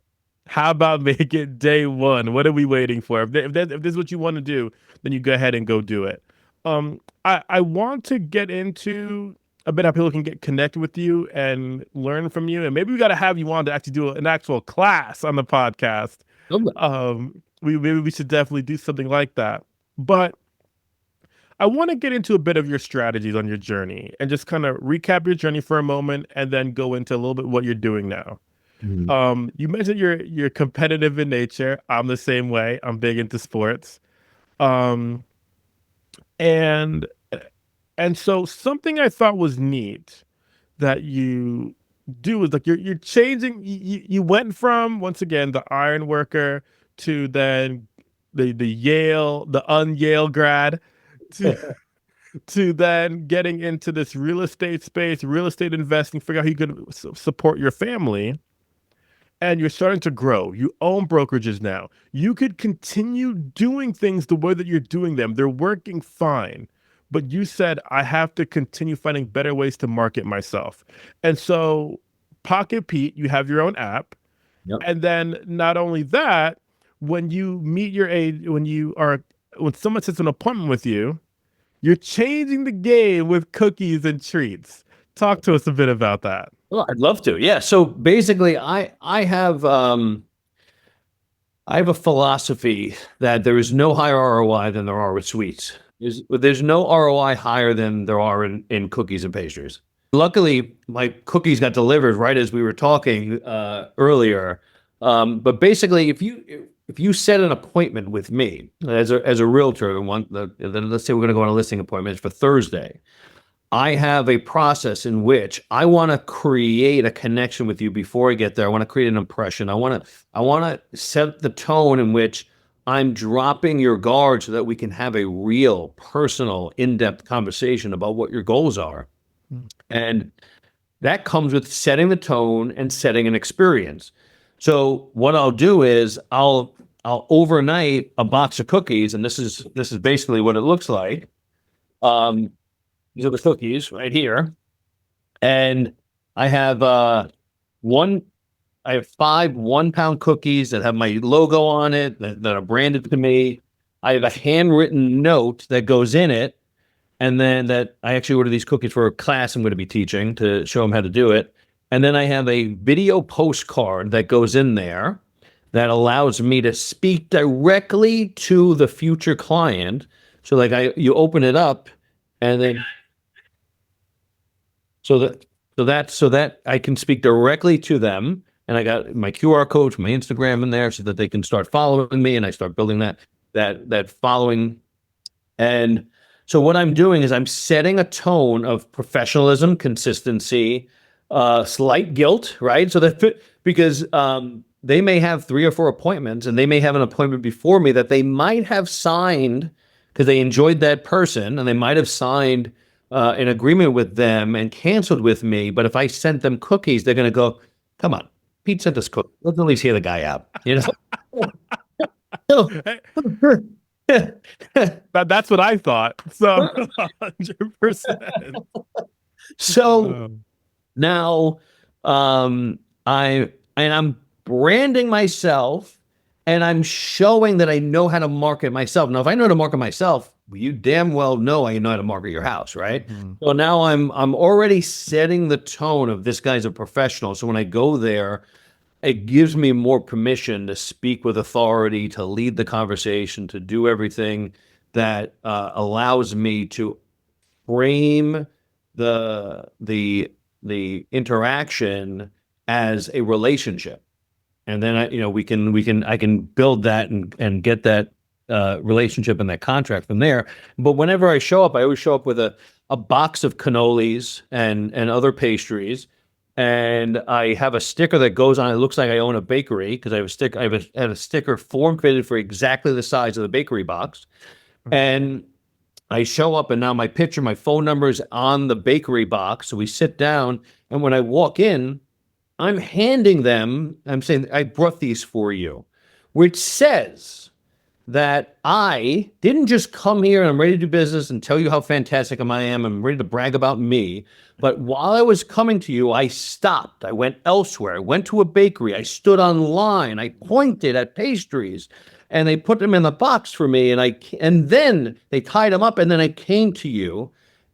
How about make it day one? What are we waiting for? If this is what you want to do, then you go ahead and go do it. I want to get into a bit how people can get connected with you and learn from you. And maybe we got to have you on to actually do an actual class on the podcast. Maybe we should definitely do something like that. But I want to get into a bit of your strategies on your journey and just kind of recap your journey for a moment and then go into a little bit what you're doing now. Mhm. You mentioned you're competitive in nature. I'm the same way. I'm big into sports. Um, and and so something I thought was neat that you do is like you're changing. You went from once again the iron worker to then the un-Yale grad to to then getting into this real estate space, real estate investing, figure out how you could support your family. And you're starting to grow. You own brokerages now. You could continue doing things the way that you're doing them. They're working fine. But you said, I have to continue finding better ways to market myself. And so, Pocket Pete, you have your own app. Yep. And then, not only that, when you meet your age, when someone sets an appointment with you, you're changing the game with cookies and treats. Talk to us a bit about that. Well, I'd love to. Yeah. So basically, I have a philosophy that there is no higher ROI than there are with sweets. There's no ROI higher than there are in cookies and pastries. Luckily, my cookies got delivered right as we were talking earlier. But basically, if you set an appointment with me as a realtor, then let's say we're going to go on a listing appointment for Thursday. I have a process in which I want to create a connection with you before I get there. I want to create an impression. I want to set the tone in which I'm dropping your guard so that we can have a real, personal, in-depth conversation about what your goals are. And that comes with setting the tone and setting an experience. So what I'll do is I'll overnight a box of cookies, and this is basically what it looks like. These are the cookies right here. And I have one I have 5 1-pound cookies that have my logo on it that are branded to me. I have a handwritten note that goes in it. And then that I actually order these cookies for a class I'm going to be teaching to show them how to do it. And then I have a video postcard that goes in there that allows me to speak directly to the future client. So like you open it up and then so that I can speak directly to them. And I got my QR code from my Instagram in there so that they can start following me and I start building that following. And so what I'm doing is I'm setting a tone of professionalism, consistency, slight guilt, right? So that because they may have 3 or 4 appointments and they may have an appointment before me that they might have signed because they enjoyed that person and they might have signed an agreement with them and canceled with me. But if I sent them cookies, they're going to go, come on, Pete sent us cookies. Let's at least hear the guy out, you know? That's what I thought. So 100%. So Um, now, I'm branding myself, and I'm showing that I know how to market myself. Now, if I know how to market myself, you damn well know I know how to market your house, right? mhm. So now I'm already setting the tone of this guy's a professional. So when I go there, it gives me more permission to speak with authority, to lead the conversation, to do everything that allows me to frame the interaction as a relationship. And then I can build that and get that relationship and that contract from there. But whenever I show up, I always show up with a box of cannolis and other pastries, and I have a sticker that goes on. It looks like I own a bakery because I have a stick. Had a sticker form fitted for exactly the size of the bakery box, and I show up, and now my picture, my phone number is on the bakery box. So we sit down, and when I walk in, I'm handing them, I'm saying, I brought these for you, which says that I didn't just come here and I'm ready to do business and tell you how fantastic I am. I'm ready to brag about me. But while I was coming to you, I stopped. I went elsewhere. I went to a bakery. I stood online. I pointed at pastries, and they put them in the box for me. And then they tied them up, and then I came to you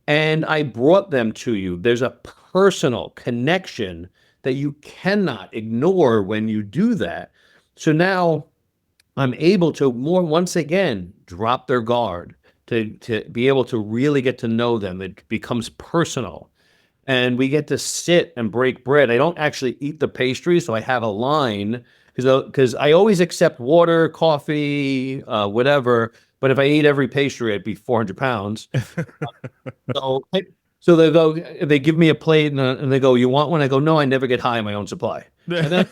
and I brought them to you. There's a personal connection that you cannot ignore when you do that. So now I'm able to more once again drop their guard, to be able to really get to know them. It becomes personal, and we get to sit and break bread. I don't actually eat the pastry, so I have a line because I always accept water, coffee, whatever. But if I ate every pastry, I'd be 400 pounds. So, so they give me a plate, and they go, "You want one?" I go, "No, I never get high on my own supply." And then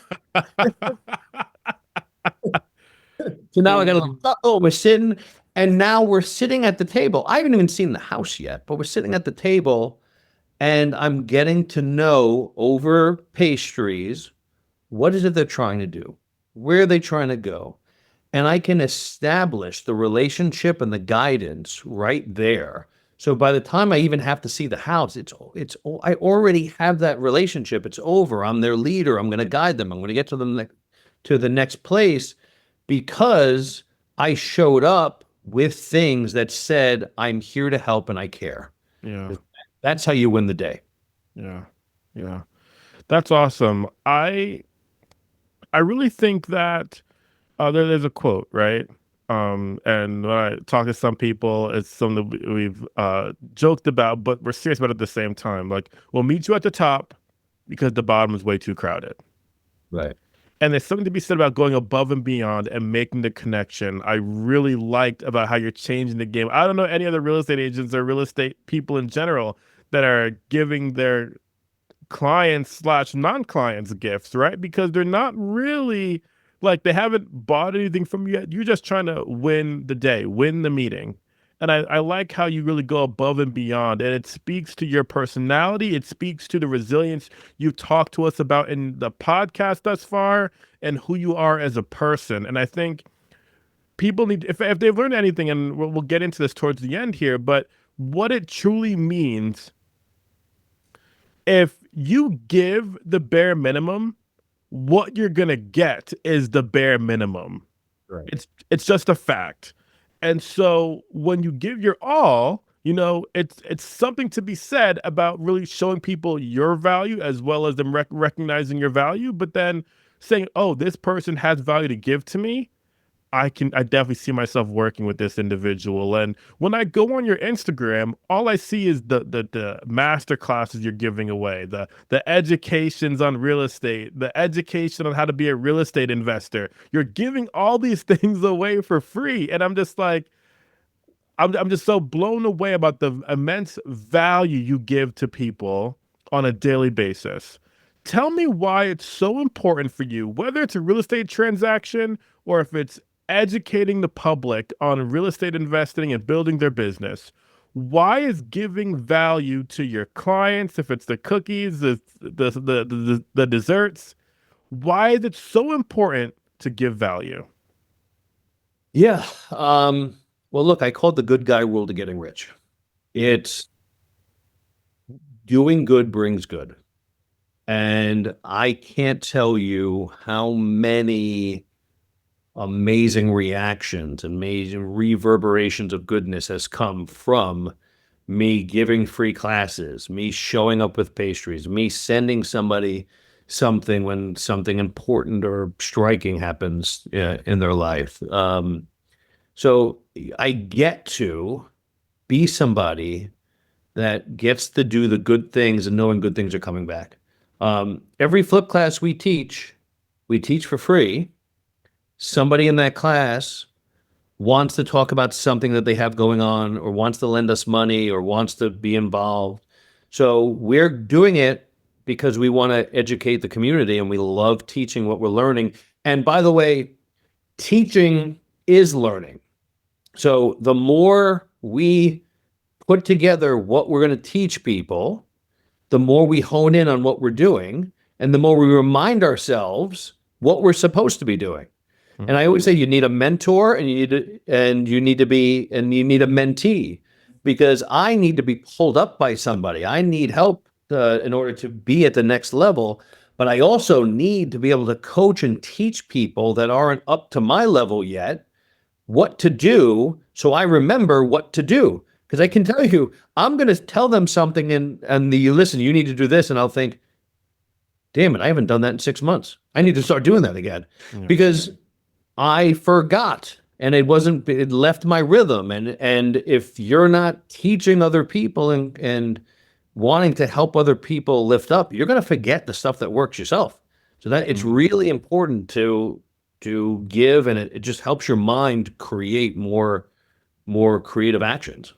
so now I got to, oh, we're sitting, and now we're sitting at the table. I haven't even seen the house yet, but we're sitting at the table, and I'm getting to know over pastries what is it they're trying to do, where are they trying to go, and I can establish the relationship and the guidance right there. So by the time I even have to see the house, I already have that relationship. It's over. I'm their leader. I'm going to guide them. I'm going to get to them to the next place because I showed up with things that said, I'm here to help and I care. Yeah, That's how you win the day. yeah, yeah. That's awesome. I really think that there's a quote, right? And when I talk to some people, it's something that we've joked about, but we're serious about it at the same time. Like, we'll meet you at the top because the bottom is way too crowded. Right. And there's something to be said about going above and beyond and making the connection. I really liked about how you're changing the game. I don't know any other real estate agents or real estate people in general that are giving their clients slash non-clients gifts, right? Because they're not really like they haven't bought anything from you yet. You're just trying to win the day, win the meeting. And I like how you really go above and beyond. And it speaks to your personality. It speaks to the resilience you've talked to us about in the podcast thus far and who you are as a person. And I think people need, if they've learned anything, and we'll get into this towards the end here, but what it truly means if you give the bare minimum, what you're gonna get is the bare minimum. Right. It's just a fact. And so when you give your all, it's something to be said about really showing people your value as well as them recognizing your value, but then saying, "Oh, this person has value to give to me. I definitely see myself working with this individual." And when I go on your Instagram, all I see is the master classes you're giving away, the educations on real estate, the education on how to be a real estate investor. You're giving all these things away for free. And I'm just like, I'm just so blown away about the immense value you give to people on a daily basis. Tell me why it's so important for you, whether it's a real estate transaction or if it's educating the public on real estate investing and building their business. Why is giving value to your clients, if it's the cookies, the desserts, why is it so important to give value? Yeah. Well, look, I call it the good guy rule to getting rich. It's doing good brings good. And I can't tell you how many amazing reactions, amazing reverberations of goodness has come from me giving free classes, me showing up with pastries, me sending somebody something when something important or striking happens in their life. So I get to be somebody that gets to do the good things and knowing good things are coming back. Every flip class we teach for free. Somebody in that class wants to talk about something that they have going on or wants to lend us money or wants to be involved. So we're doing it because we want to educate the community and we love teaching what we're learning. And by the way, teaching is learning. So the more we put together what we're going to teach people, the more we hone in on what we're doing and the more we remind ourselves what we're supposed to be doing. And I always say you need a mentor and you need a mentee because I need to be pulled up by somebody. I need help in order to be at the next level, but I also need to be able to coach and teach people that aren't up to my level yet what to do so I remember what to do. Because I can tell you, I'm going to tell them something and you listen, you need to do this. And I'll think, damn it, I haven't done that in 6 months. I need to start doing that again because I forgot and it left my rhythm. And if you're not teaching other people and wanting to help other people lift up, you're going to forget the stuff that works yourself. So that it's really important to give, and it just helps your mind create more creative actions.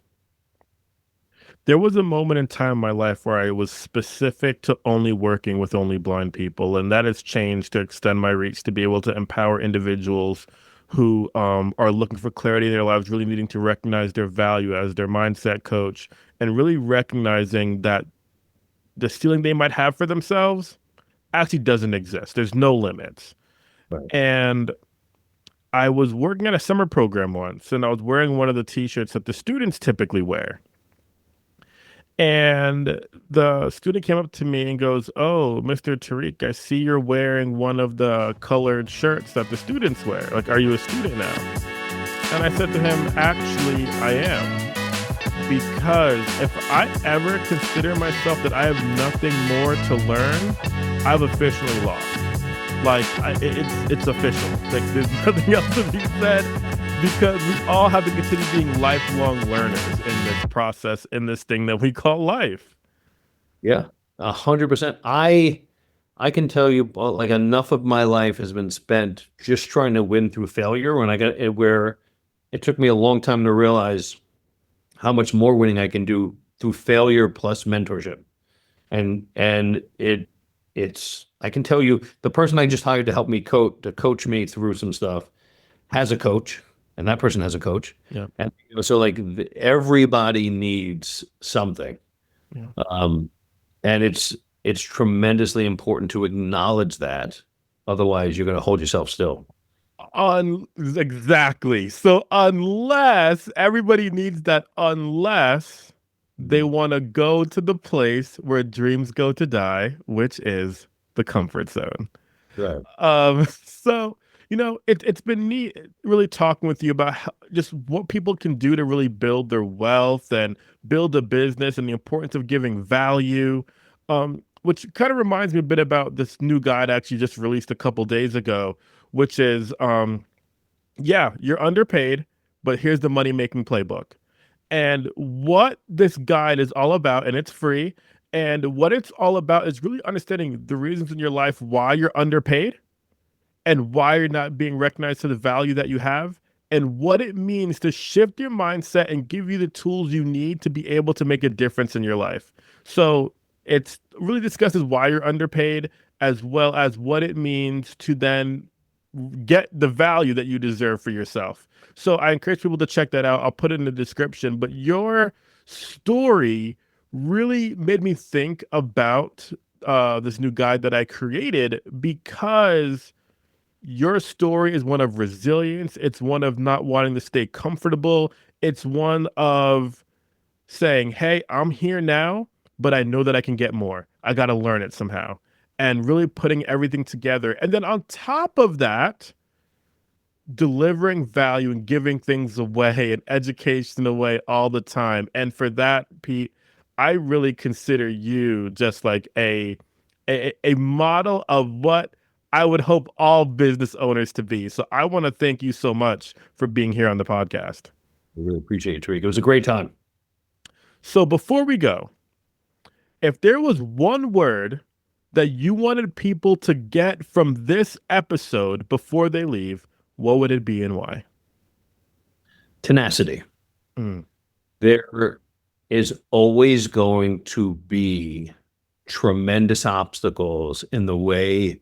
There was a moment in time in my life where I was specific to only working with only blind people, and that has changed to extend my reach to be able to empower individuals who are looking for clarity in their lives, really needing to recognize their value as their mindset coach, and really recognizing that the ceiling they might have for themselves actually doesn't exist. There's no limits. Right. And I was working at a summer program once, and I was wearing one of the t-shirts that the students typically wear. And the student came up to me and goes, "Oh, Mr. Tariq, I see you're wearing one of the colored shirts that the students wear. Like, are you a student now?" And I said to him, "Actually, I am. Because if I ever consider myself that I have nothing more to learn, I've officially lost. Like, it's official. Like, there's nothing else to be said." Because we all have to continue being lifelong learners in this process, in this thing that we call life. Yeah, 100%. I can tell you, like enough of my life has been spent just trying to win through failure. When I got it, where it took me a long time to realize how much more winning I can do through failure plus mentorship. And it's I can tell you the person I just hired to help me coach me through some stuff has a coach, and that person has a coach. Yeah. And so like everybody needs something. Yeah. And it's tremendously important to acknowledge that. Otherwise, you're going to hold yourself still. Exactly. So unless everybody needs that, unless they want to go to the place where dreams go to die, which is the comfort zone. Right. So, it's been neat really talking with you about just what people can do to really build their wealth and build a business and the importance of giving value. Which kind of reminds me a bit about this new guide I actually just released a couple days ago, which is, yeah, you're underpaid, but here's the money making playbook. And what this guide is all about, and it's free, and what it's all about is really understanding the reasons in your life why you're underpaid and why you're not being recognized to the value that you have, and what it means to shift your mindset and give you the tools you need to be able to make a difference in your life. So it's really discusses why you're underpaid, as well as what it means to then get the value that you deserve for yourself. So I encourage people to check that out. I'll put it in the description. But your story really made me think about this new guide that I created, because your story is one of resilience. It's one of not wanting to stay comfortable. It's one of saying, hey, I'm here now, but I know that I can get more. I got to learn it somehow. And really putting everything together. And then on top of that, delivering value and giving things away and education away all the time. And for that, Pete, I really consider you just like a model of what I would hope all business owners to be. So I want to thank you so much for being here on the podcast. I really appreciate it, Tariq. It was a great time. So before we go, if there was one word that you wanted people to get from this episode before they leave, what would it be and why? Tenacity. Mm. There is always going to be tremendous obstacles in the way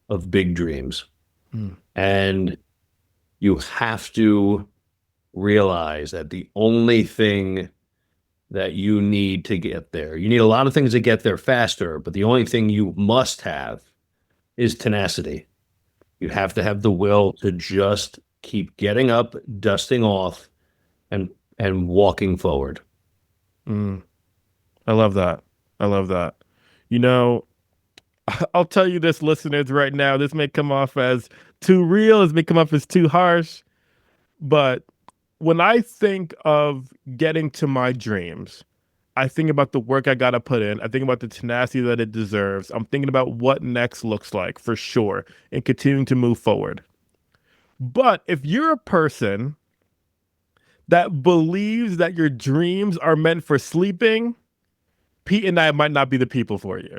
of big dreams. Mm. And you have to realize that the only thing that you need to get there, you need a lot of things to get there faster, but the only thing you must have is tenacity. You have to have the will to just keep getting up, dusting off, and walking forward. Mm. I love that. I love that. You know, I'll tell you this, listeners, right now. This may come off as too real, this may come off as too harsh, but when I think of getting to my dreams, I think about the work I got to put in. I think about the tenacity that it deserves. I'm thinking about what next looks like for sure and continuing to move forward. But if you're a person that believes that your dreams are meant for sleeping, Pete and I might not be the people for you.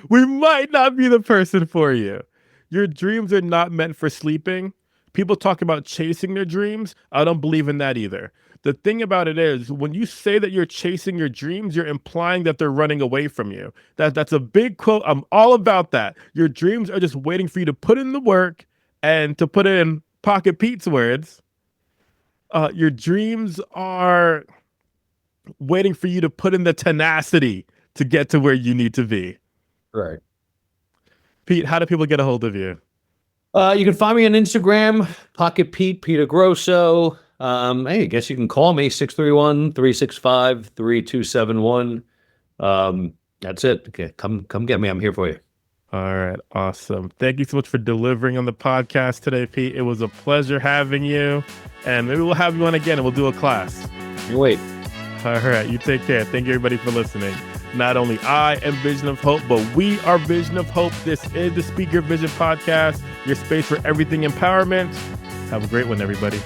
We might not be the person for you. Your dreams are not meant for sleeping. People talk about chasing their dreams. I don't believe in that either. The thing about it is, when you say that you're chasing your dreams, you're implying that they're running away from you. That's a big quote. I'm all about that. Your dreams are just waiting for you to put in the work, and to put in Pocket Pete's words, your dreams are waiting for you to put in the tenacity to get to where you need to be. Right. Pete, how do people get a hold of you? You can find me on Instagram, Pocket Pete, Peter Grosso. Hey, I guess you can call me 631-365-3271. That's it. Okay, come get me. I'm here for you. All right, awesome. Thank you so much for delivering on the podcast today, Pete. It was a pleasure having you, and maybe we'll have you on again and we'll do a class. Wait. All right, you take care. Thank you, everybody, for listening. Not only I am Vision of Hope, but we are Vision of Hope. This is the Speaker Vision Podcast, your space for everything empowerment. Have a great one, everybody.